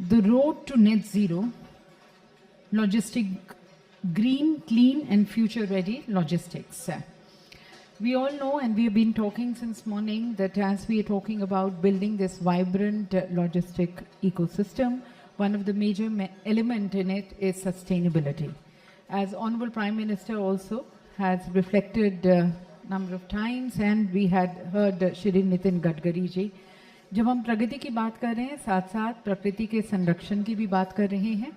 The road to net zero, logistic, green, clean and future-ready logistics. We all know, and we have been talking since morning, that as we are talking about building this vibrant logistic ecosystem, one of the major element in it is sustainability. As Honorable Prime Minister also has reflected number of times, and we had heard Shri Nitin Gadkari ji, जब हम प्रगति की बात कर रहे हैं साथ साथ प्रकृति के संरक्षण की भी बात कर रहे हैं.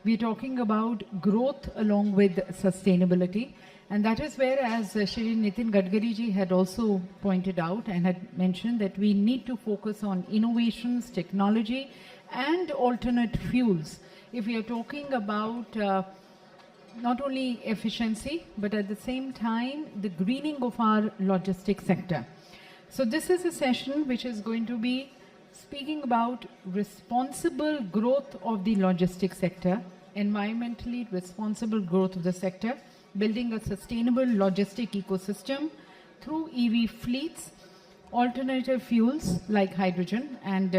We are talking about growth along with sustainability, and that is where, as Shri Nitin Gadkari ji had also pointed out and had mentioned, that we need to focus on innovations, technology and alternate fuels. If we are talking about not only efficiency but at the same time the greening of our logistics sector. So this is a session which is going to be speaking about responsible growth of the logistics sector, environmentally responsible growth of the sector, building a sustainable logistic ecosystem through EV fleets, alternative fuels like hydrogen, and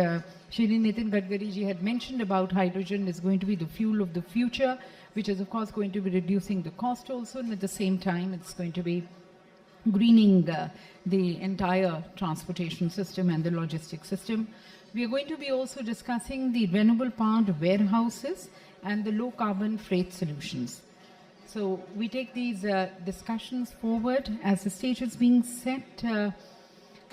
Shri Nitin Gadkari ji had mentioned about hydrogen is going to be the fuel of the future, which is of course going to be reducing the cost also, and at the same time it's going to be greening the entire transportation system and the logistics system. We are going to be also discussing the renewable powered warehouses and the low carbon freight solutions. So we take these discussions forward. As the stage is being set,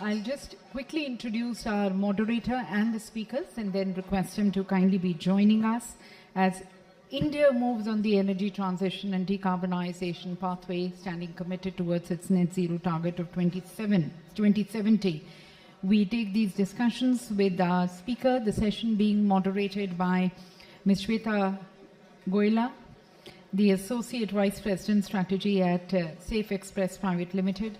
I'll just quickly introduce our moderator and the speakers and then request him to kindly be joining us as India moves on the energy transition and decarbonisation pathway, standing committed towards its net zero target of 2070. We take these discussions with our speaker, the session being moderated by Ms. Shweta Goyla, the Associate Vice President Strategy at Safe Express Private Limited,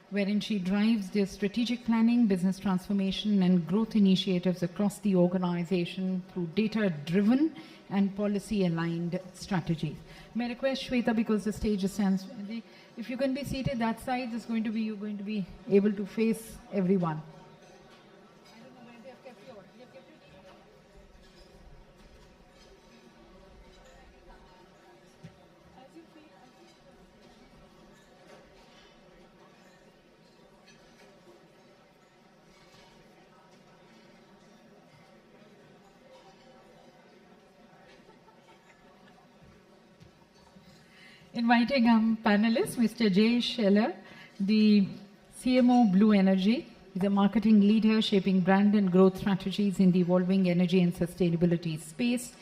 wherein she drives the strategic planning, business transformation and growth initiatives across the organization through data-driven and policy-aligned strategy. May I request Shweta, because the stage stands, if you can be seated that side, is going to be, you're going to be able to face everyone. Inviting panelists, Mr. Jay Scheller, the CMO Blue Energy. He's a marketing leader shaping brand and growth strategies in the evolving energy and sustainability space.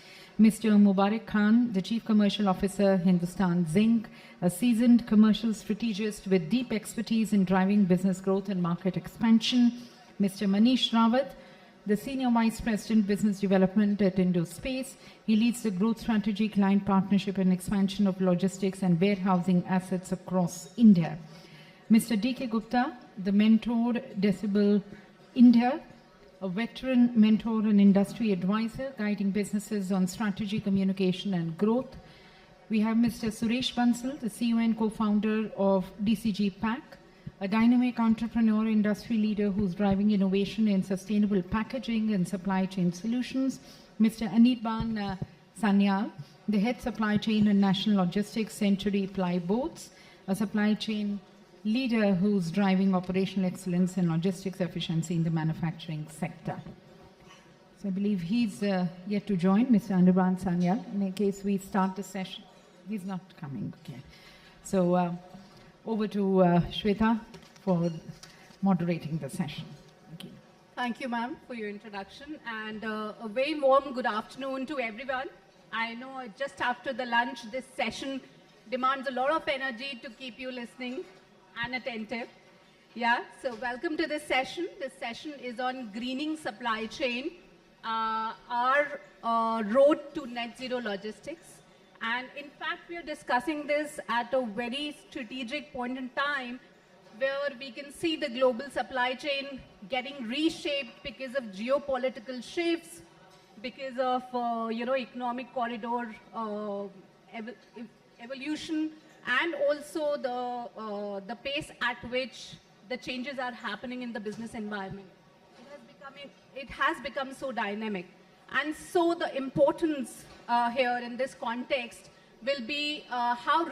Mr. Mubarak Khan, the Chief Commercial Officer, Hindustan Zinc, a seasoned commercial strategist with deep expertise in driving business growth and market expansion. Mr. Manish Rawat, the Senior Vice President, Business Development at Indospace. He leads the growth strategy, client partnership and expansion of logistics and warehousing assets across India. Mr. D.K. Gupta, the mentor, Decibel India, a veteran mentor and industry advisor, guiding businesses on strategy, communication and growth. We have Mr. Suresh Bansal, the CEO and co-founder of DCG Pack, a dynamic entrepreneur, industry leader who's driving innovation in sustainable packaging and supply chain solutions. Mr. Anirban Sanyal, the head supply chain and national logistics, Century Ply Boats, a supply chain leader who's driving operational excellence and logistics efficiency in the manufacturing sector. So I believe he's yet to join, Mr. Anirban Sanyal. In case we start the session, he's not coming. Okay. So over to Shweta for moderating the session. Thank you. Thank you, ma'am, for your introduction, and a very warm good afternoon to everyone. I know just after the lunch, this session demands a lot of energy to keep you listening and attentive. Yeah, so welcome to this session. This session is on greening supply chain, our road to net zero logistics. And in fact, we are discussing this at a very strategic point in time where we can see the global supply chain getting reshaped because of geopolitical shifts, because of economic corridor evolution, and also the pace at which the changes are happening in the business environment. It has become so dynamic. And so the importance here in this context will be how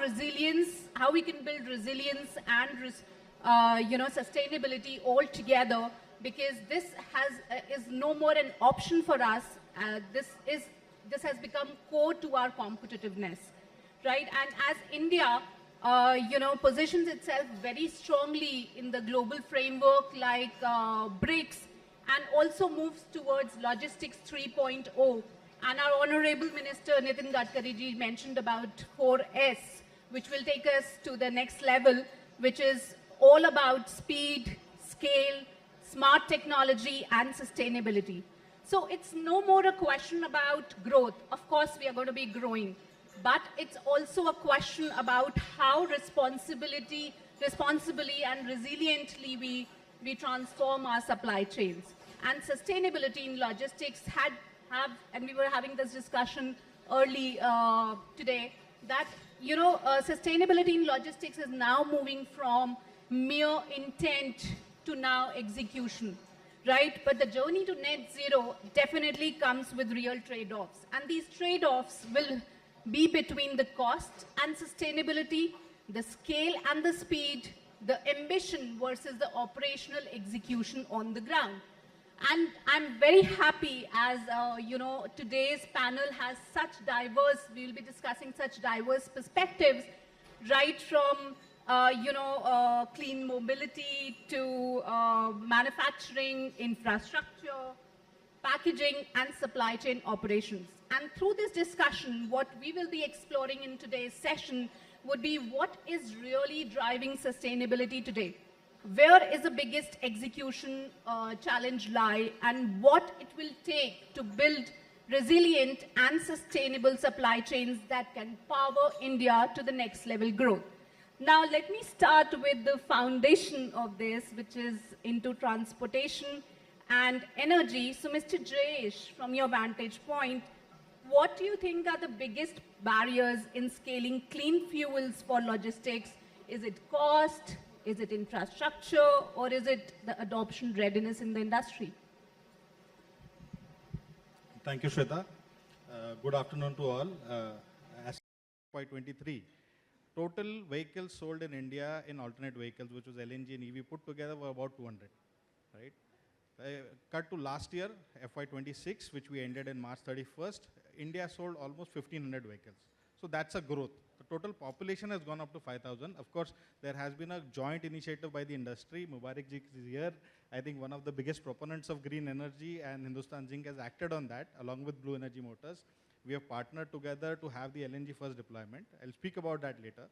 we can build resilience and sustainability all together, because this is no more an option for us. This has become core to our competitiveness, right? And as India, positions itself very strongly in the global framework like BRICS, and also moves towards Logistics 3.0. And our Honorable Minister Nitin Gadkari ji mentioned about 4S, which will take us to the next level, which is all about speed, scale, smart technology, and sustainability. So it's no more a question about growth. Of course, we are going to be growing, but it's also a question about how responsibly and resiliently we transform our supply chains. And sustainability in logistics and we were having this discussion early today, that sustainability in logistics is now moving from mere intent to now execution, right? But the journey to net zero definitely comes with real trade-offs, and these trade-offs will be between the cost and sustainability, the scale and the speed, the ambition versus the operational execution on the ground. And I'm very happy, as today's panel has we will be discussing such diverse perspectives, right from clean mobility to manufacturing, infrastructure, packaging, and supply chain operations. And through this discussion, what we will be exploring in today's session would be what is really driving sustainability today. Where is the biggest execution challenge lie, and what it will take to build resilient and sustainable supply chains that can power India to the next level growth. Now, let me start with the foundation of this, which is into transportation and energy. So, Mr. Jayesh, from your vantage point, what do you think are the biggest barriers in scaling clean fuels for logistics? Is it cost? Is it infrastructure, or is it the adoption readiness in the industry? Thank you, Shweta. Good afternoon to all. As FY23, total vehicles sold in India in alternate vehicles, which was LNG and EV put together, were about 200, right? Cut to last year, FY26, which we ended in March 31st, India sold almost 1,500 vehicles. So that's a growth. The total population has gone up to 5,000. Of course, there has been a joint initiative by the industry. Mubarak ji is here. I think one of the biggest proponents of green energy, and Hindustan Zinc has acted on that, along with Blue Energy Motors. We have partnered together to have the LNG first deployment. I'll speak about that later.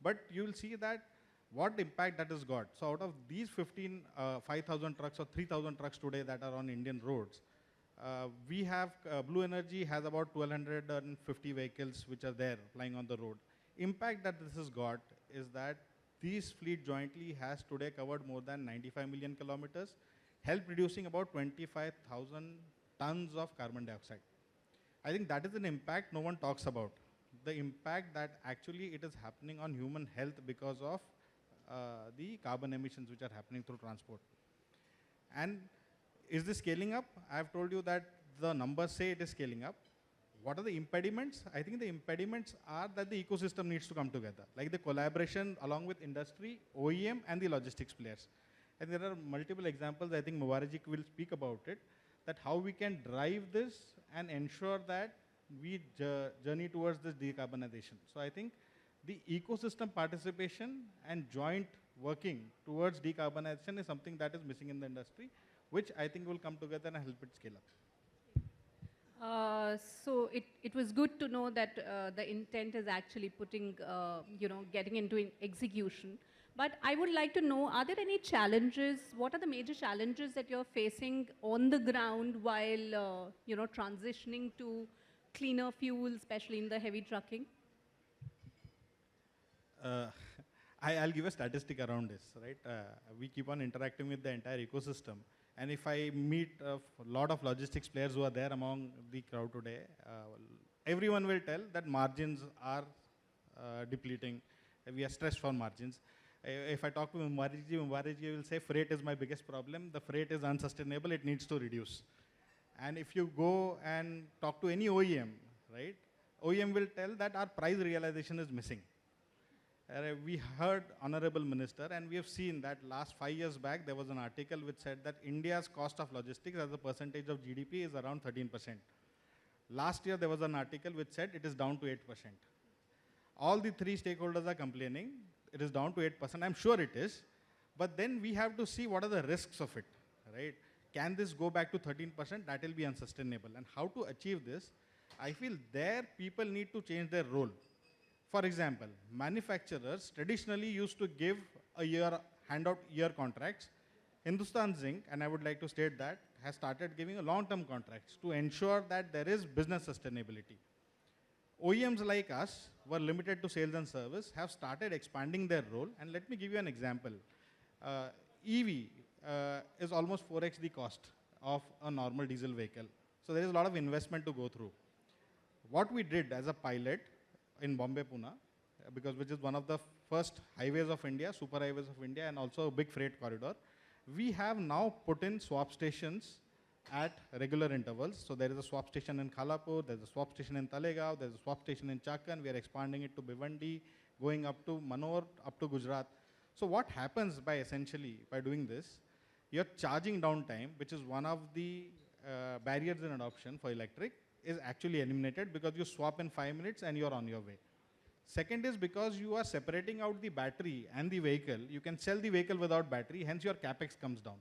But you will see that what impact that has got. So out of these 5,000 trucks or 3,000 trucks today that are on Indian roads, we have, Blue Energy has about 1,250 vehicles which are there flying on the road. Impact that this has got is that these fleet jointly has today covered more than 95 million kilometers, helped reducing about 25,000 tons of carbon dioxide. I think that is an impact no one talks about. The impact that actually it is happening on human health because of the carbon emissions which are happening through transport. And is this scaling up? I have told you that the numbers say it is scaling up. What are the impediments? I think the impediments are that the ecosystem needs to come together, like the collaboration along with industry, OEM, and the logistics players. And there are multiple examples. I think Mubarak ji will speak about it, that how we can drive this and ensure that we journey towards this decarbonization. So I think the ecosystem participation and joint working towards decarbonization is something that is missing in the industry, which I think will come together and help it scale up. So it was good to know that the intent is actually putting, getting into execution. But I would like to know, are there any challenges? What are the major challenges that you're facing on the ground while, transitioning to cleaner fuels, especially in the heavy trucking? I'll give a statistic around this, right? We keep on interacting with the entire ecosystem. And if I meet a lot of logistics players who are there among the crowd today, everyone will tell that margins are depleting. We are stressed for margins. If I talk to Mubarak ji will say freight is my biggest problem. The freight is unsustainable. It needs to reduce. And if you go and talk to any OEM, right, OEM will tell that our price realization is missing. We heard Honorable Minister, and we have seen that last 5 years back, there was an article which said that India's cost of logistics as a percentage of GDP is around 13%. Last year, there was an article which said it is down to 8%. All the three stakeholders are complaining, it is down to 8%. I'm sure it is. But then we have to see what are the risks of it, right? Can this go back to 13%? That will be unsustainable. And how to achieve this? I feel there people need to change their role. For example, manufacturers traditionally used to give hand out year contracts. Hindustan Zinc, and I would like to state that, has started giving a long-term contracts to ensure that there is business sustainability. OEMs like us were limited to sales and service, have started expanding their role. And let me give you an example. EV is almost 4x the cost of a normal diesel vehicle. So there is a lot of investment to go through. What we did as a pilot in Bombay, Pune, which is one of the first highways of India, super highways of India, and also a big freight corridor, we have now put in swap stations at regular intervals. So there is a swap station in Khalapur, there's a swap station in Talegaon, there's a swap station in Chakan, we are expanding it to Bhiwandi, going up to Manor, up to Gujarat. So what happens by doing this, your charging downtime, which is one of the barriers in adoption for electric, is actually eliminated because you swap in 5 minutes and you're on your way. Second is because you are separating out the battery and the vehicle, you can sell the vehicle without battery, hence your capex comes down.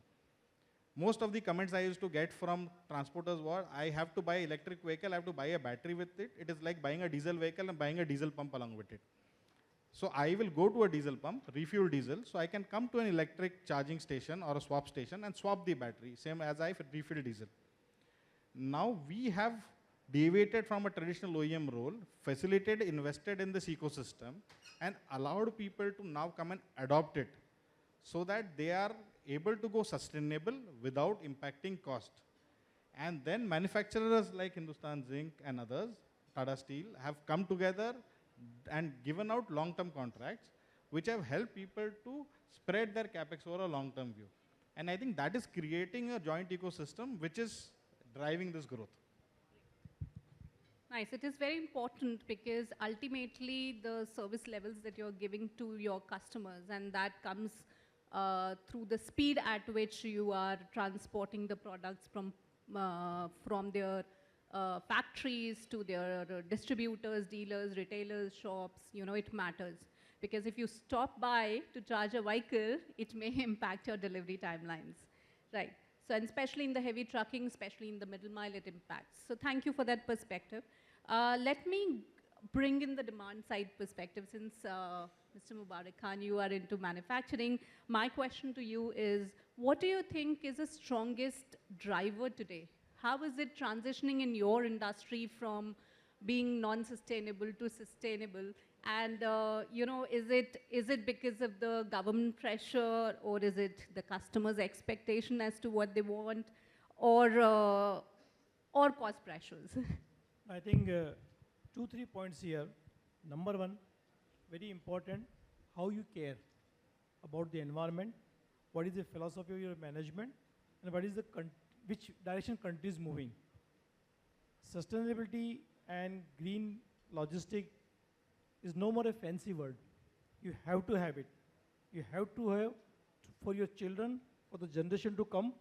Most of the comments I used to get from transporters were, I have to buy electric vehicle, I have to buy a battery with it. It is like buying a diesel vehicle and buying a diesel pump along with it. So I will go to a diesel pump, refuel diesel, so I can come to an electric charging station or a swap station and swap the battery, same as I refill diesel. Now we have deviated from a traditional OEM role, facilitated, invested in this ecosystem, and allowed people to now come and adopt it so that they are able to go sustainable without impacting cost. And then manufacturers like Hindustan Zinc and others, Tata Steel, have come together and given out long-term contracts, which have helped people to spread their capex over a long-term view. And I think that is creating a joint ecosystem which is driving this growth. Nice. It is very important because ultimately the service levels that you're giving to your customers, and that comes through the speed at which you are transporting the products from their factories to their distributors, dealers, retailers, shops, it matters. Because if you stop by to charge a vehicle, it may impact your delivery timelines, right? So, and especially in the heavy trucking, especially in the middle mile, it impacts. So thank you for that perspective. Let me bring in the demand side perspective. Since Mr. Mubarak Khan, you are into manufacturing, my question to you is, what do you think is the strongest driver today? How is it transitioning in your industry from being non-sustainable to sustainable? And is it because of the government pressure, or is it the customer's expectation as to what they want, or cost pressures? I think 2-3 points here. Number one, very important, how you care about the environment, what is the philosophy of your management, and what is the which direction country is moving. Sustainability and green logistic is no more a fancy word. You have to have it. You have to have for your children, for the generation to come.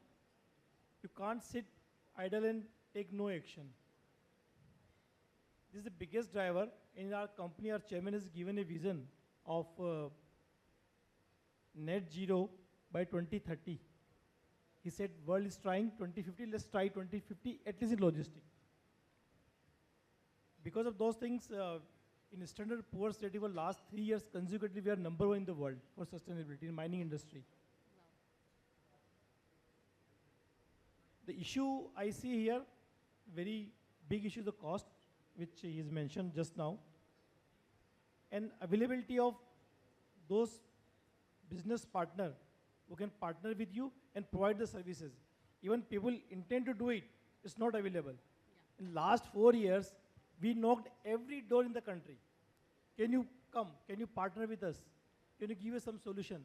You can't sit idle and take no action. This is the biggest driver. In our company, our chairman has given a vision of net zero by 2030. He said, world is trying 2050, let's try 2050, at least in logistics. Because of those things, in Standard & Poor's rating for last 3 years consecutively, we are number 1 in the world for sustainability in mining industry. Wow. The issue I see here, very big issue, the cost, which is mentioned just now, and availability of those business partner who can partner with you and provide the services. Even people intend to do it, it's not available. Yeah. In last 4 years, we knocked every door in the country. Can you come? Can you partner with us? Can you give us some solution?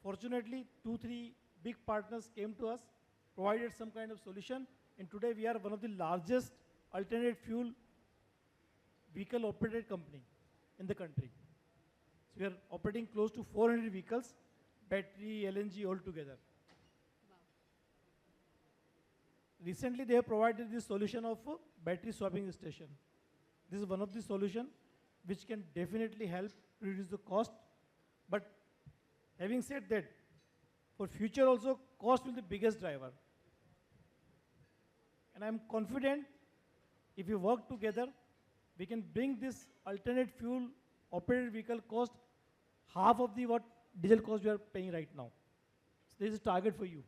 Fortunately, 2-3 big partners came to us, provided some kind of solution, And today we are one of the largest alternate fuel vehicle operated company in the country. So we are operating close to 400 vehicles, battery, LNG all together. Recently, they have provided the solution of battery swapping station. This is one of the solution which can definitely help reduce the cost. But having said that, for future also, cost will be the biggest driver. And I'm confident if we work together, we can bring this alternate fuel operated vehicle cost half of the what diesel cost we are paying right now. So this is a target for you.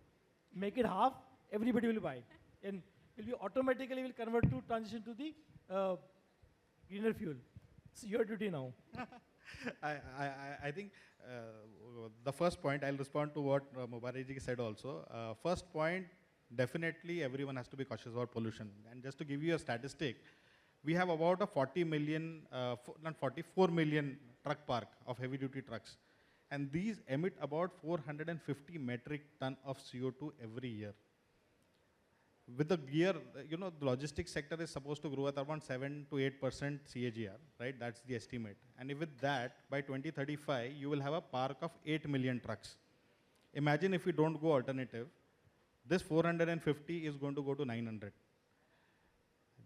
Make it half, everybody will buy. And will be automatically will convert to transition to the greener fuel. It's your duty now. I think the first point, I'll respond to what Mubarak ji said also. First point, definitely everyone has to be cautious about pollution. And just to give you a statistic, we have about a 44 million truck park of heavy duty trucks. And these emit about 450 metric ton of CO2 every year. With the gear, you know, the logistics sector is supposed to grow at around 7 to 8% CAGR, right? That's the estimate. And with that, by 2035, you will have a park of 8 million trucks. Imagine if we don't go alternative, this 450 is going to go to 900.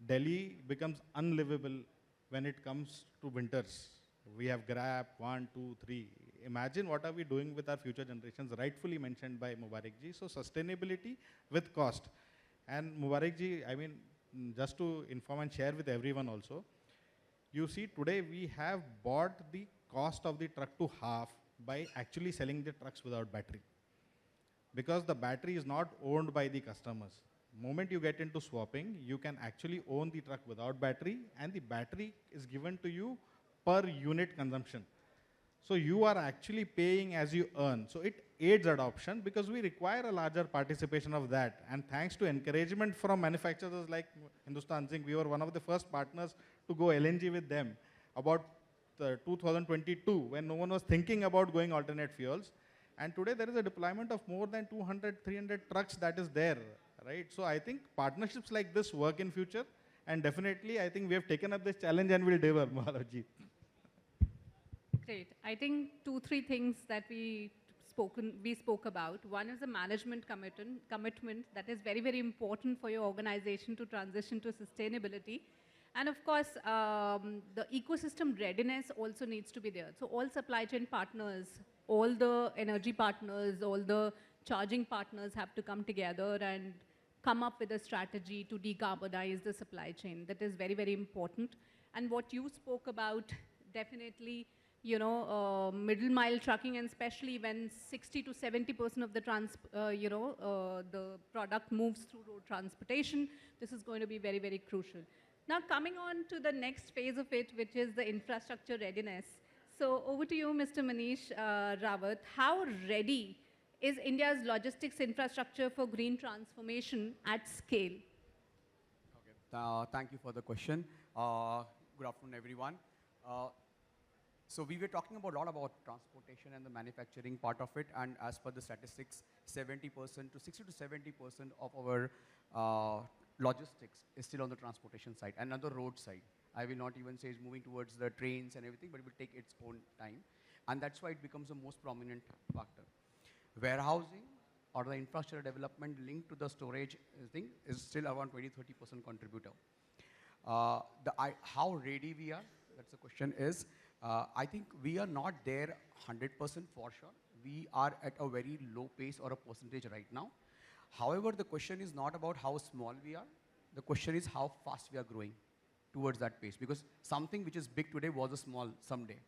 Delhi becomes unlivable when it comes to winters. We have Grab, 1, 2, 3. Imagine what are we doing with our future generations, rightfully mentioned by Mubarak ji. So sustainability with cost. And Mubarak ji, I mean, just to inform and share with everyone also, you see today we have bought the cost of the truck to half by actually selling the trucks without battery. Because the battery is not owned by the customers. Moment you get into swapping, you can actually own the truck without battery, and the battery is given to you per unit consumption. So you are actually paying as you earn. So it aids adoption because we require a larger participation of that. And thanks to encouragement from manufacturers like Hindustan Zinc, we were one of the first partners to go LNG with them about 2022 when no one was thinking about going alternate fuels. And today there is a deployment of more than 200, 300 trucks that is there, right? So I think partnerships like this work in future. And definitely I think we have taken up this challenge and will deliver, Maharaji. Great. I think 2-3 things that we spoke about. One is the management commitment that is very, very important for your organization to transition to sustainability. And of course, the ecosystem readiness also needs to be there. So all supply chain partners, all the energy partners, all the charging partners have to come together and come up with a strategy to decarbonize the supply chain. That is very, very important. And what you spoke about, definitely, you know, middle mile trucking, and especially when 60 to 70% of the the product moves through road transportation, this is going to be very, very crucial. Now coming on to the next phase of it, which is the infrastructure readiness. So over to you, Mr. Manish Rawat. How ready is India's logistics infrastructure for green transformation at scale? Okay. Thank you for the question. Good afternoon, everyone. So we were talking a lot about transportation and the manufacturing part of it, and as per the statistics, 70% to 60 to 70% of our logistics is still on the transportation side and on the road side. I will not even say it's moving towards the trains and everything, but it will take its own time. And that's why it becomes the most prominent factor. Warehousing or the infrastructure development linked to the storage thing is still around 20-30% contributor. How ready we are, that's the question is, I think we are not there 100% for sure. We are at a very low pace or a percentage right now. However, the question is not about how small we are. The question is how fast we are growing towards that pace. Because something which is big today was a small someday.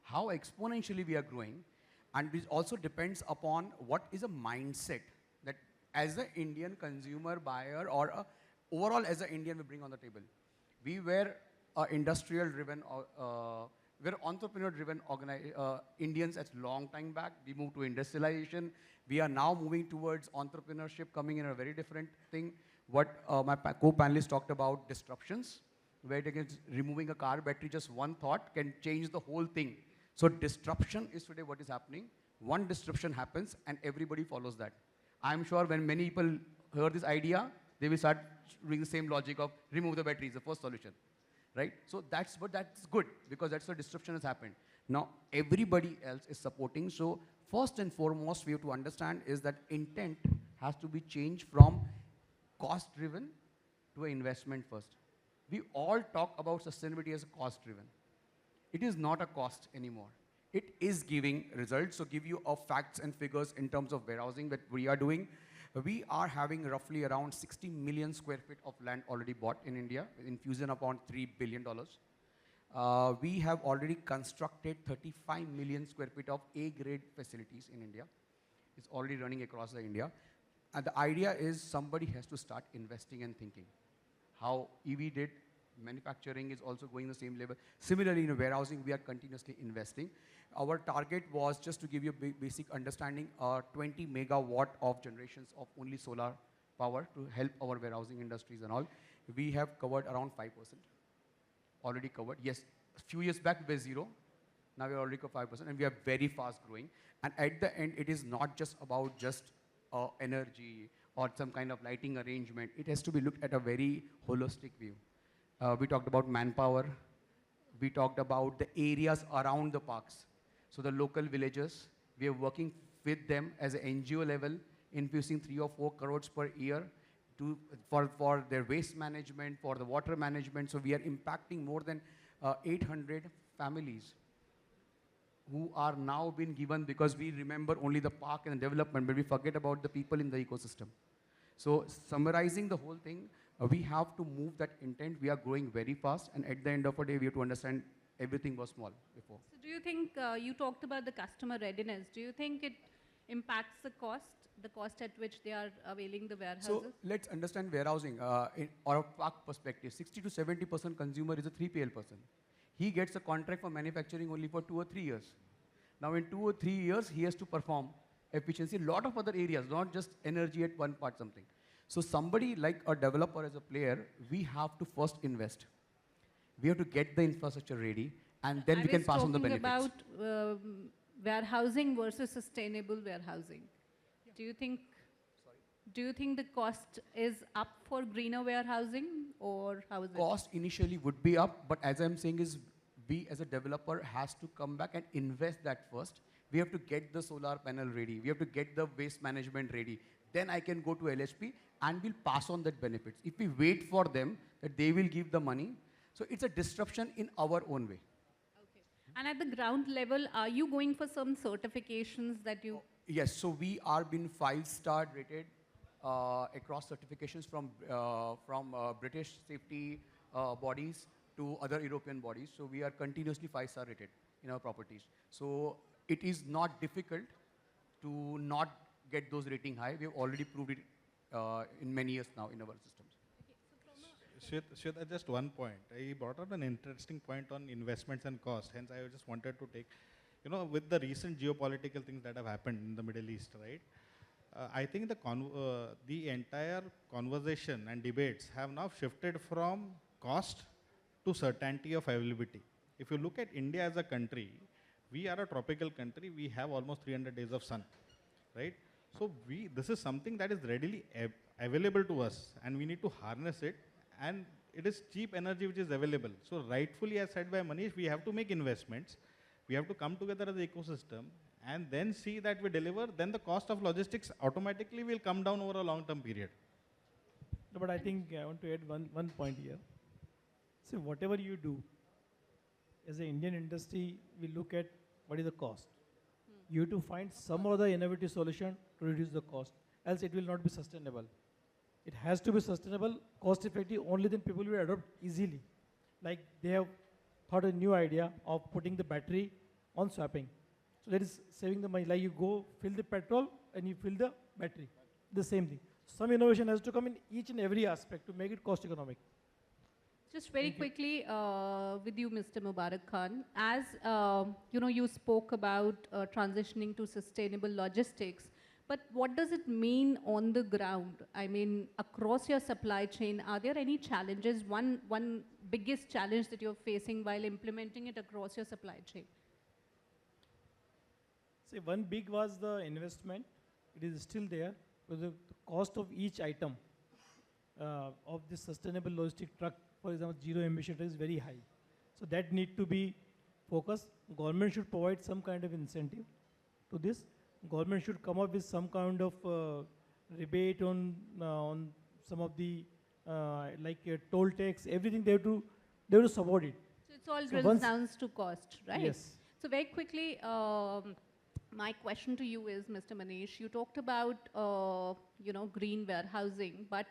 How exponentially we are growing, and this also depends upon what is a mindset that as an Indian consumer buyer or overall as an Indian we bring on the table. We were industrial driven, we're entrepreneur-driven Indians at long time back. We moved to industrialization. We are now moving towards entrepreneurship, coming in a very different thing. What my co-panelists talked about, disruptions, where it is removing a car battery, just one thought can change the whole thing. So disruption is today what is happening. One disruption happens and everybody follows that. I'm sure when many people heard this idea, They will start doing the same logic of remove the batteries, the first solution, right? So that's good because that's the disruption has happened. Now everybody else is supporting. So first and foremost, we have to understand is that intent has to be changed from cost-driven to an investment first. We all talk about sustainability as a cost-driven. It is not a cost anymore. It is giving results. So give you facts and figures in terms of warehousing that we are doing. We are having roughly around 60 million square feet of land already bought in India, with infusion of around $3 billion. We have already constructed 35 million square feet of A-grade facilities in India. It's already running across the India. And the idea is somebody has to start investing and thinking. How EV did, manufacturing is also going the same level. Similarly, in warehousing, we are continuously investing. Our target was, just to give you a basic understanding, 20 megawatt of generations of only solar power to help our warehousing industries and all. We have covered around 5%. Already covered. Yes, a few years back we were 0. Now we are already covered 5%, and we are very fast growing. And at the end, it is not just about just energy or some kind of lighting arrangement. It has to be looked at a very holistic view. We talked about manpower. We talked about the areas around the parks. So the local villagers, we are working with them as an NGO level, infusing 3 or 4 crores per year for their waste management, for the water management. So we are impacting more than 800 families who are now being given, because we remember only the park and the development, but we forget about the people in the ecosystem. So summarizing the whole thing, we have to move that intent. We are growing very fast, and at the end of the day, we have to understand everything was small before. So do you think, you talked about the customer readiness, do you think it impacts the cost at which they are availing the warehouses? So let's understand warehousing. Or a park perspective, 60 to 70% consumer is a 3PL person. He gets a contract for manufacturing only for 2 or 3 years. Now in 2 or 3 years, he has to perform efficiency in a lot of other areas, not just energy at one part something. So somebody like a developer as a player, we have to first invest. We have to get the infrastructure ready, and then we can pass on the benefits. I was talking about warehousing versus sustainable warehousing. Yeah. Do you think the cost is up for greener warehousing, or how is it? Cost initially would be up, but as I'm saying is, we as a developer has to come back and invest that first. We have to get the solar panel ready. We have to get the waste management ready. Then I can go to LHP and we'll pass on that benefits. If we wait for them, that they will give the money. So it's a disruption in our own way. Okay. And at the ground level, are you going for some certifications that you... Yes, so we are being 5-star rated across certifications from British safety bodies to other European bodies. So we are continuously 5-star rated in our properties. So it is not difficult to not get those rating high. We have already proved it in many years now in our systems. Shweta, just one point. I brought up an interesting point on investments and cost. Hence, I just wanted to take, with the recent geopolitical things that have happened in the Middle East, right? I think the entire conversation and debates have now shifted from cost to certainty of availability. If you look at India as a country, we are a tropical country. We have almost 300 days of sun, right? So this is something that is readily available to us, and we need to harness it. And it is cheap energy which is available. So rightfully, as said by Manish, we have to make investments. We have to come together as an ecosystem and then see that we deliver. Then the cost of logistics automatically will come down over a long-term period. No, but I think I want to add one point here. See, whatever you do, as an Indian industry, we look at what is the cost. You have to find some other innovative solution to reduce the cost, else it will not be sustainable. It has to be sustainable, cost effective, only then people will adopt easily. Like they have thought a new idea of putting the battery on swapping. So that is saving the money. Like you go fill the petrol and you fill the battery. The same thing. Some innovation has to come in each and every aspect to make it cost economic. Just very quickly with you, Mr. Mubarak Khan, as you spoke about transitioning to sustainable logistics, but what does it mean on the ground? I mean, across your supply chain, are there any challenges? One biggest challenge that you're facing while implementing it across your supply chain? See, one big was the investment. It is still there. But the cost of each item of this sustainable logistic truck, for example, zero emission is very high. So that need to be focused. Government should provide some kind of incentive to this. Government should come up with some kind of rebate on some of the toll tax, everything they have to support it. So it's all So drills once- down to cost, right? Yes. So very quickly, my question to you is, Mr. Manish, you talked about, green warehousing, but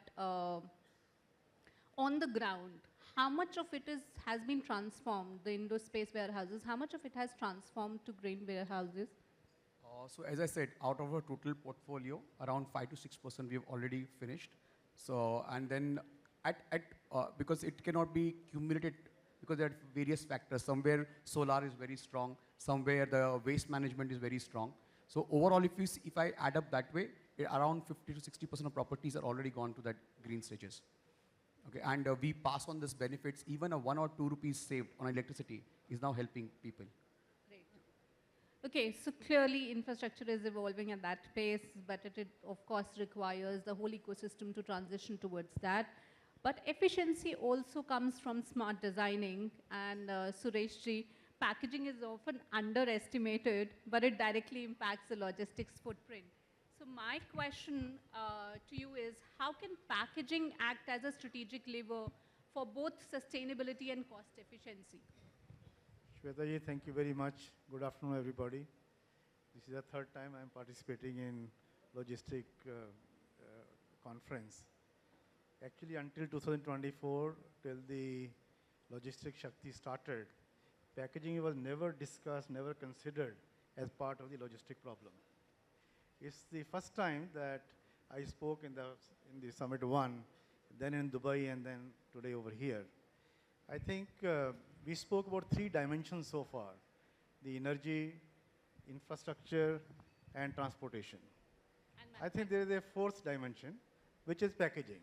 on the ground, how much of it has been transformed, the indoor space warehouses, how much of it has transformed to green warehouses? So as I said, out of our total portfolio, around 5 to 6% we have already finished. So, and then because it cannot be cumulated, because there are various factors. Somewhere solar is very strong, somewhere the waste management is very strong. So overall, if I add up that way, around 50 to 60% of properties are already gone to that green stages. Okay, and we pass on this benefits. Even a 1 or 2 rupees saved on electricity is now helping people. Great. Okay, so clearly infrastructure is evolving at that pace, but it of course requires the whole ecosystem to transition towards that. But efficiency also comes from smart designing, and Sureshji, packaging is often underestimated, but it directly impacts the logistics footprint. So my question to you is, how can packaging act as a strategic lever for both sustainability and cost efficiency? Shwetaji, thank you very much. Good afternoon, everybody. This is the third time I'm participating in logistic conference. Actually, until 2024, till the logistic Shakti started, packaging was never discussed, never considered as part of the logistic problem. It's the first time that I spoke in the Summit 1, then in Dubai, and then today over here. I think we spoke about 3 dimensions so far: the energy, infrastructure, and transportation. I think there is a 4th dimension, which is packaging.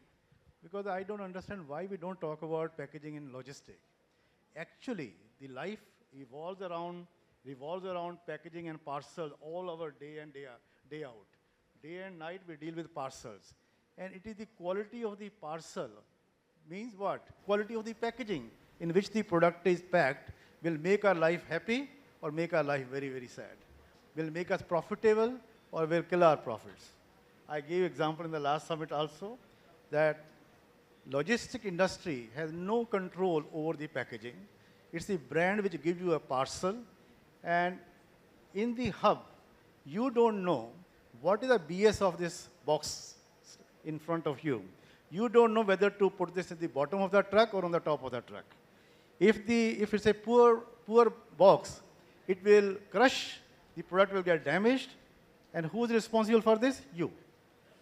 Because I don't understand why we don't talk about packaging in logistics. Actually, the life revolves around packaging and parcels all our day in, day out. Day and night we deal with parcels. And it is the quality of the parcel, means what? Quality of the packaging in which the product is packed will make our life happy or make our life very, very sad. Will make us profitable or will kill our profits. I gave example in the last summit also that logistic industry has no control over the packaging. It's the brand which gives you a parcel, and in the hub, you don't know what is the BS of this box in front of you. You don't know whether to put this at the bottom of the truck or on the top of the truck. If it's a poor box, it will crush, the product will get damaged, and who is responsible for this? You,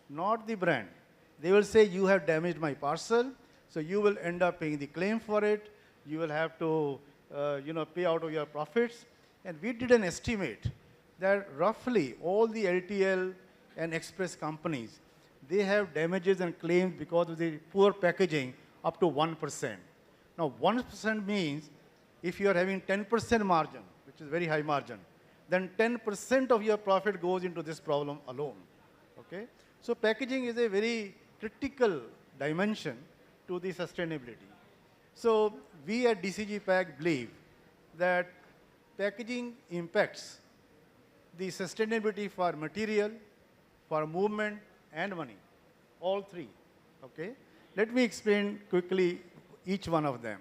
not the brand. They will say, you have damaged my parcel, so you will end up paying the claim for it. You will have to pay out of your profits. And we did an estimate that roughly all the LTL and express companies, they have damages and claims because of the poor packaging up to 1%. Now 1% means if you are having 10% margin, which is very high margin, then 10% of your profit goes into this problem alone. Okay? So packaging is a very critical dimension to the sustainability. So we at DCG Pack believe that packaging impacts the sustainability for material, for movement, and money, all 3. Okay? Let me explain quickly each one of them.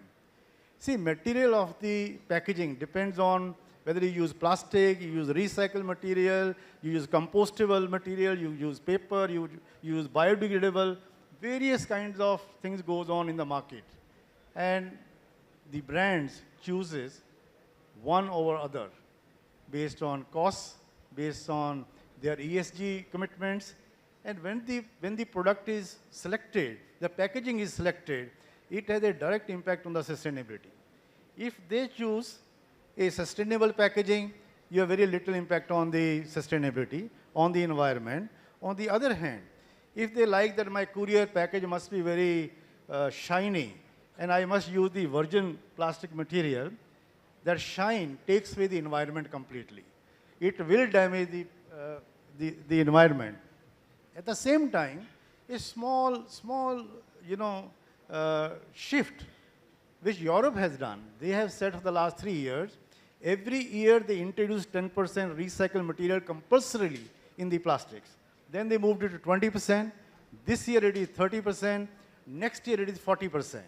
See, material of the packaging depends on whether you use plastic, you use recycled material, you use compostable material, you use paper, you use biodegradable, various kinds of things goes on in the market. And the brands chooses one over other based on costs, based on their ESG commitments. And when the product is selected, the packaging is selected, it has a direct impact on the sustainability. If they choose a sustainable packaging, you have very little impact on the sustainability, on the environment. On the other hand, if they like that my courier package must be very shiny, and I must use the virgin plastic material, that shine takes away the environment completely. It will damage the environment. At the same time, a small shift which Europe has done. They have said for the last 3 years, every year they introduce 10% recycled material compulsorily in the plastics. Then they moved it to 20%. This year it is 30%. Next year it is 40%.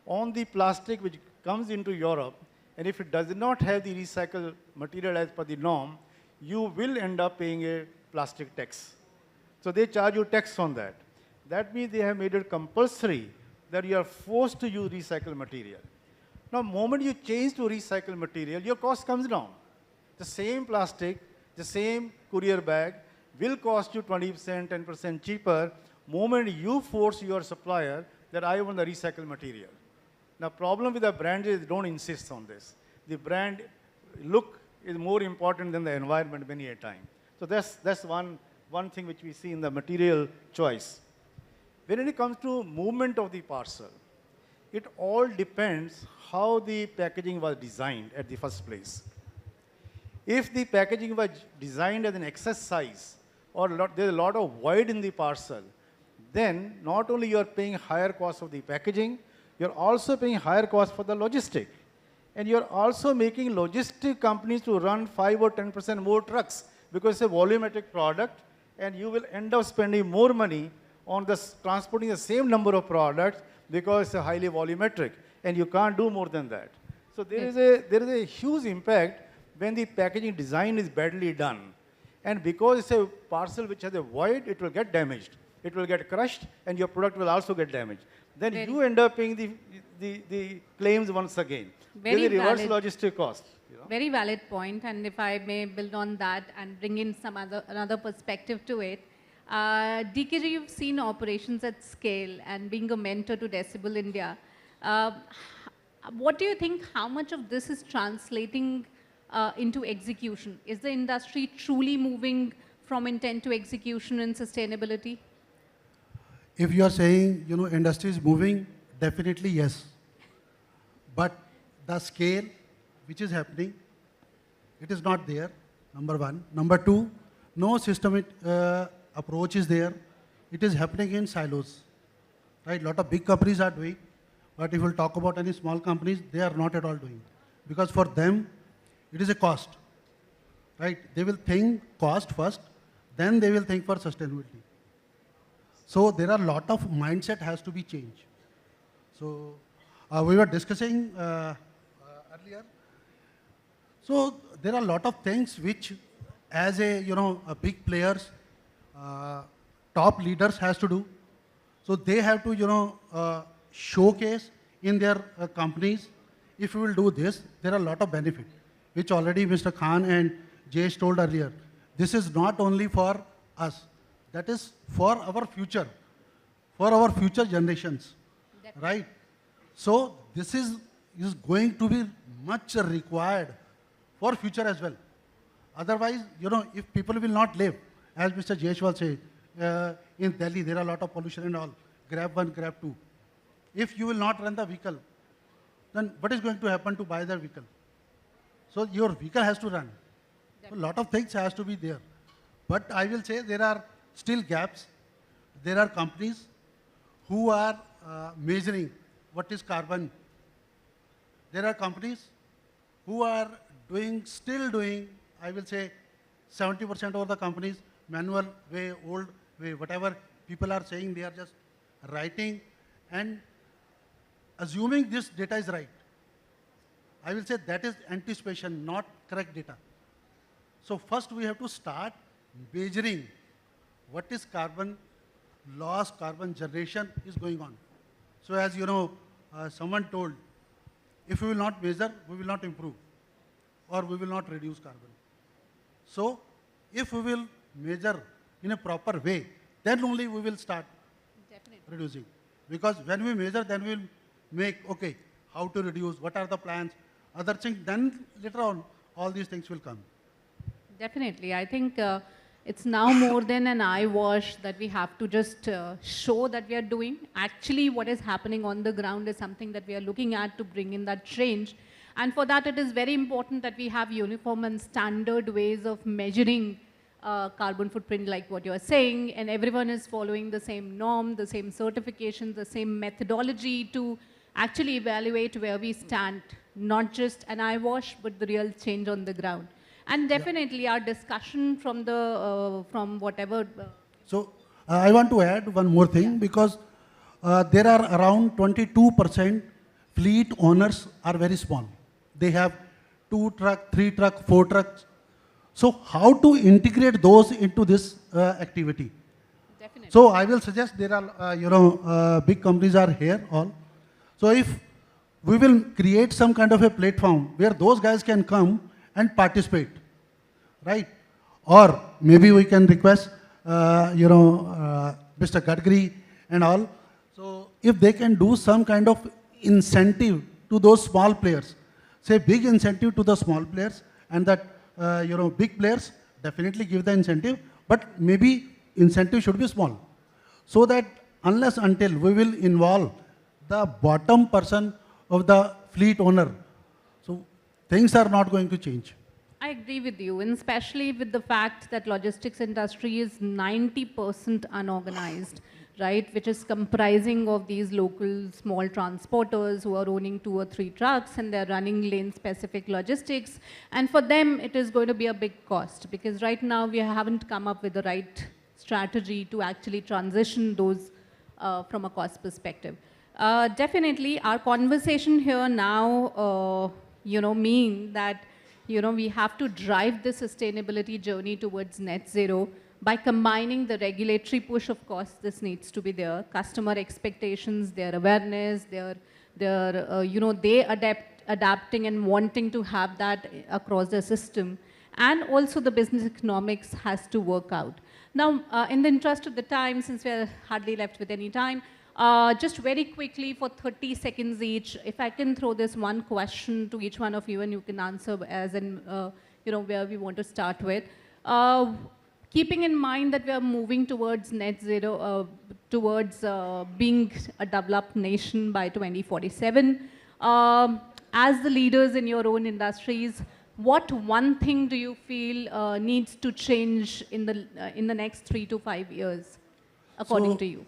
On the plastic which comes into Europe, and if it does not have the recycled material as per the norm, you will end up paying a plastic tax. So they charge you tax on that. That means they have made it compulsory that you are forced to use recycled material. Now, the moment you change to recycled material, your cost comes down. The same plastic, the same courier bag will cost you 20%, 10% cheaper moment you force your supplier that I want the recycled material. Now, problem with the brand is they don't insist on this. The brand look is more important than the environment many a time. So that's one thing which we see in the material choice. When it comes to movement of the parcel, it all depends how the packaging was designed at the first place. If the packaging was designed as an excess size or there's a lot of void in the parcel, then not only you are paying higher cost of the packaging, you're also paying higher cost for the logistic. And you're also making logistic companies to run 5 or 10% more trucks because it's a volumetric product and you will end up spending more money on transporting the same number of products because it's a highly volumetric and you can't do more than that. So there is a huge impact when the packaging design is badly done. And because it's a parcel which has a void, it will get damaged. It will get crushed and your product will also get damaged. Then you end up paying the claims once again. There's a reverse logistic cost. You know? Very valid point, and if I may build on that and bring in another perspective to it. DKG, you've seen operations at scale and being a mentor to Decibel India. What do you think, how much of this is translating into execution? Is the industry truly moving from intent to execution and sustainability? If you are saying, industry is moving, definitely yes. But the scale which is happening, it is not there, number one. Number two, no systemic approach is there. It is happening in silos, right? A lot of big companies are doing, but if we'll talk about any small companies, they are not at all doing. Because for them, it is a cost, right? They will think cost first, then they will think for sustainability. So there are a lot of mindset has to be changed. So we were discussing earlier. So there are a lot of things which, as a big players, top leaders has to do. So they have to showcase in their companies. If we will do this, there are a lot of benefit, which already Mr. Khan and Jayesh told earlier. This is not only for us. That is for our future generations, right? So this is going to be much required for future as well. Otherwise, if people will not live, as Mr. Jayesh was saying, in Delhi there are a lot of pollution and all, grab one, grab two. If you will not run the vehicle, then what is going to happen to buy the vehicle? So your vehicle has to run. So a lot of things has to be there. But I will say there are still gaps. There are companies who are measuring what is carbon. There are companies who are still doing, I will say 70% of the companies, manual way, old way, whatever people are saying, they are just writing and assuming this data is right. I will say that is anticipation, not correct data. So first we have to start measuring what is carbon loss, carbon generation is going on. So as someone told, if we will not measure, we will not improve or we will not reduce carbon. So if we will measure in a proper way, then only we will start reducing. Because when we measure, then we will make, okay, how to reduce, what are the plans, other things, then later on, all these things will come. Definitely. I think it's now more than an eye wash that we have to just show that we are doing. Actually, what is happening on the ground is something that we are looking at to bring in that change. And for that, it is very important that we have uniform and standard ways of measuring carbon footprint like what you're saying, and everyone is following the same norm, the same certification, the same methodology to actually evaluate where we stand, not just an eyewash, but the real change on the ground. And definitely our discussion from the, from whatever. So I want to add one more thing because there are around 22% fleet owners are very small. They have 2 truck, 3 truck, 4 trucks. So how to integrate those into this activity? Definitely. So I will suggest there are, big companies are here all. So if we will create some kind of a platform where those guys can come and participate, right? Or maybe we can request, Mr. Gadkari and all. So if they can do some kind of incentive to those small players, say big incentive to the small players, and that, big players definitely give the incentive, but maybe incentive should be small. So that unless until we will involve the bottom person of the fleet owner, so things are not going to change. I agree with you, and especially with the fact that logistics industry is 90% unorganized, right? Which is comprising of these local small transporters who are owning 2 or 3 trucks and they're running lane-specific logistics. And for them, it is going to be a big cost because right now we haven't come up with the right strategy to actually transition those from a cost perspective. Definitely, our conversation here now, mean that we have to drive the sustainability journey towards net zero by combining the regulatory push. Of course, this needs to be there, customer expectations, their awareness, adapting and wanting to have that across the system, and also the business economics has to work out. Now, in the interest of the time, since we're hardly left with any time, just very quickly for 30 seconds each, if I can throw this one question to each one of you and you can answer as in, where we want to start with. Keeping in mind that we are moving towards net zero, towards being a developed nation by 2047, as the leaders in your own industries, what one thing do you feel needs to change in the next 3 to 5 years, according to you?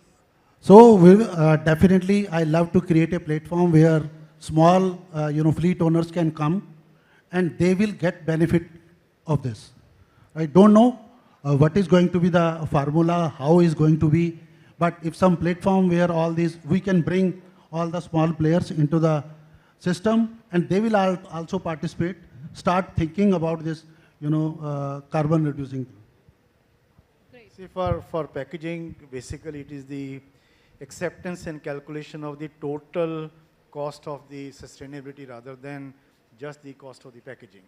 So we definitely, I love to create a platform where small, fleet owners can come and they will get benefit of this. I don't know what is going to be the formula, how is going to be, but if some platform where all these, we can bring all the small players into the system and they will also participate, start thinking about this, carbon reducing. Great. See, for packaging, basically it is the acceptance and calculation of the total cost of the sustainability rather than just the cost of the packaging.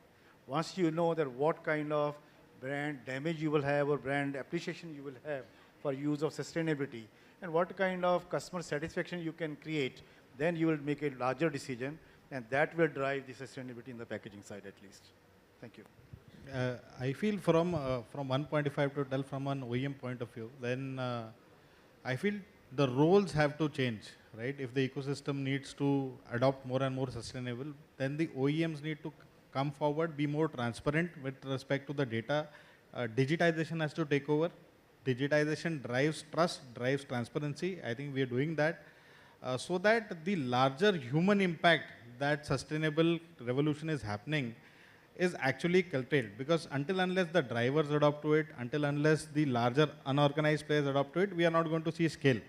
Once you know that what kind of brand damage you will have or brand appreciation you will have for use of sustainability and what kind of customer satisfaction you can create, then you will make a larger decision and that will drive the sustainability in the packaging side at least. Thank you. I feel from one point, if I have to tell from an OEM point of view, then I feel the roles have to change, right? If the ecosystem needs to adopt more and more sustainable, then the OEMs need to come forward, be more transparent with respect to the data. Digitization has to take over. Digitization drives trust, drives transparency. I think we are doing that so that the larger human impact that sustainable revolution is happening is actually curtailed, because until unless the drivers adopt to it, until unless the larger unorganized players adopt to it, we are not going to see scale.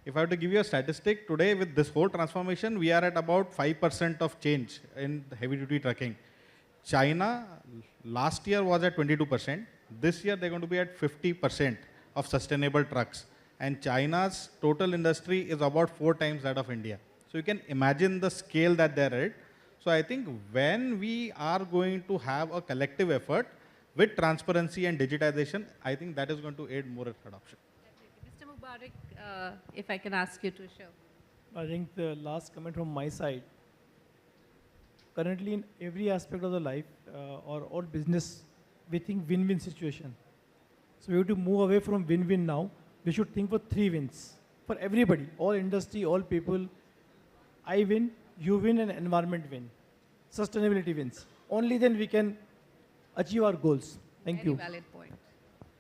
If I have to give you a statistic, today with this whole transformation, we are at about 5% of change in heavy duty trucking. China last year was at 22%. This year they're going to be at 50% of sustainable trucks. And China's total industry is about 4 times that of India. So you can imagine the scale that they're at. So I think when we are going to have a collective effort with transparency and digitization, I think that is going to aid more adoption. Mr. Mubarak, if I can ask you to share. I think the last comment from my side, currently in every aspect of the life or all business, we think win-win situation. So we have to move away from win-win now. We should think for 3 wins for everybody, all industry, all people. I win, you win, and environment win. Sustainability wins. Only then we can achieve our goals. Thank you. Very valid point.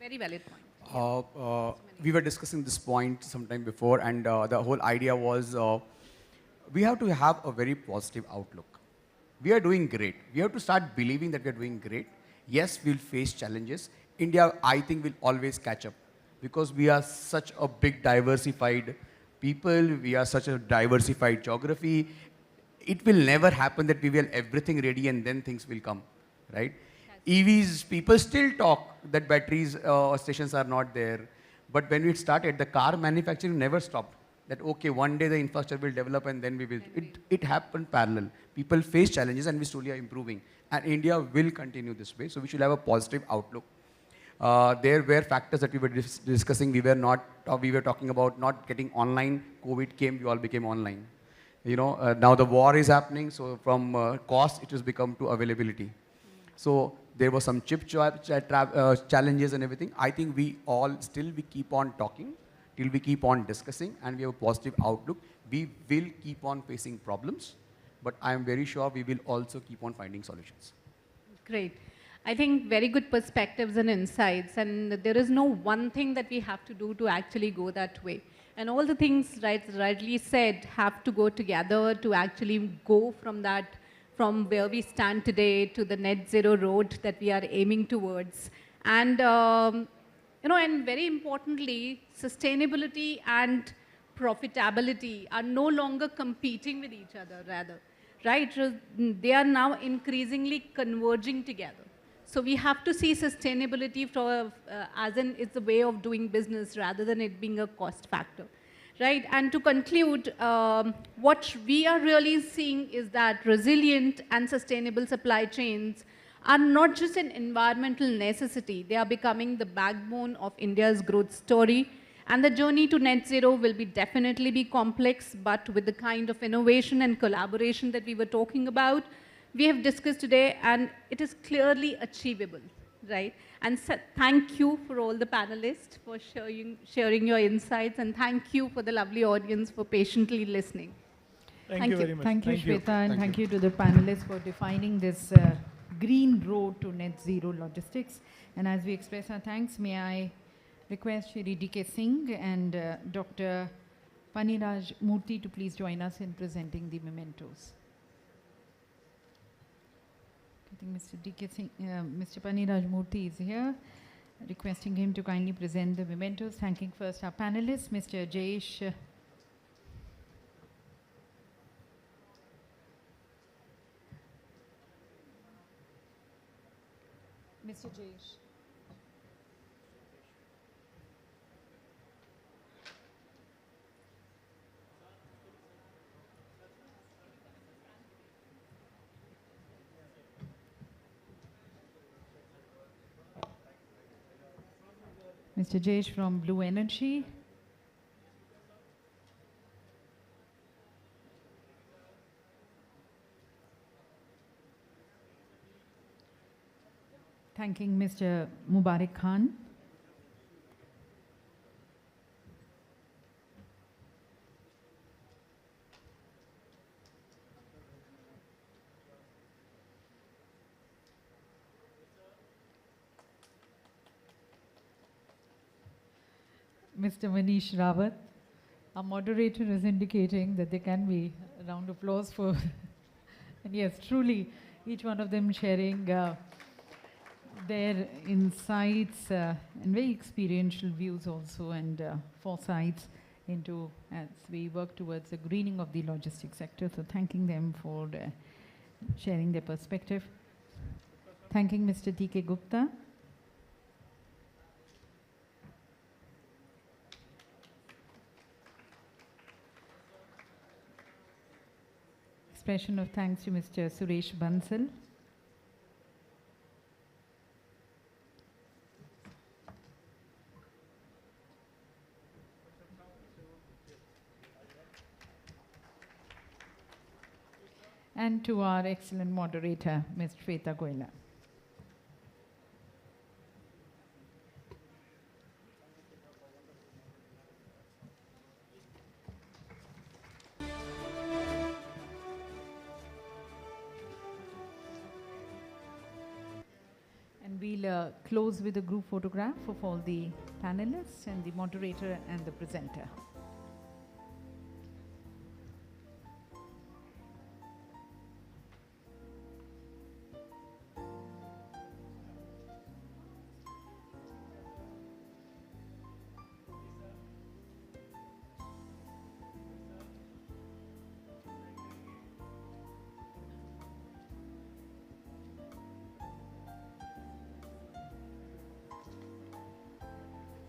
Very valid point. We were discussing this point sometime before, and the whole idea was we have to have a very positive outlook. We are doing great. We have to start believing that we are doing great. Yes, we'll face challenges. India, I think, will always catch up because we are such a big diversified people. We are such a diversified geography. It will never happen that we will have everything ready and then things will come, right? EVs, people still talk that batteries stations are not there. But when we started, the car manufacturing never stopped. That, okay, one day the infrastructure will develop and then we will. It happened parallel. People face challenges and we slowly are improving. And India will continue this way. So we should have a positive outlook. There were factors that we were discussing. We were talking about not getting online. COVID came, we all became online. You know, now the war is happening. So from cost, it has become to availability. So there were some chip challenges and everything. I think we keep on talking till we keep on discussing and we have a positive outlook. We will keep on facing problems, but I am very sure we will also keep on finding solutions. Great. I think very good perspectives and insights, and there is no one thing that we have to do to actually go that way. And all the things rightly said have to go together to actually go from where we stand today to the net zero road that we are aiming towards. And and very importantly, sustainability and profitability are no longer competing with each other, rather, right? They are now increasingly converging together. So we have to see sustainability as in it's a way of doing business rather than it being a cost factor, right? And to conclude, what we are really seeing is that resilient and sustainable supply chains are not just an environmental necessity, they are becoming the backbone of India's growth story. And the journey to net zero will definitely be complex, but with the kind of innovation and collaboration that we were talking about, we have discussed today, and it is clearly achievable, right? And so thank you for all the panelists for sharing your insights, and thank you for the lovely audience for patiently listening. Thank you very much. Thank you, Shweta, and thank you to the panelists for defining this green road to net zero logistics. And as we express our thanks, may I request Shri D.K. Singh and Dr. Paniraj Murthy to please join us in presenting the mementos. I think Mr. D.K. Singh, Mr. Paniraj Murthy is here, requesting him to kindly present the mementos. Thanking first our panelists, Mr. Jayesh. Mr. Jayesh. Mr. Jayesh from Blue Energy. Thanking Mr. Mubarak Khan. Mr. Manish Rawat. Our moderator is indicating that there can be a round of applause for, and yes, truly, each one of them sharing their insights and very experiential views also, and foresights into as we work towards the greening of the logistics sector. So thanking them for sharing their perspective. Thanking Mr. D.K. Gupta. Expression of thanks to Mr. Suresh Bansal. And to our excellent moderator, Ms. Shweta Goyla. And we'll we'll close with a group photograph of all the panelists and the moderator and the presenter.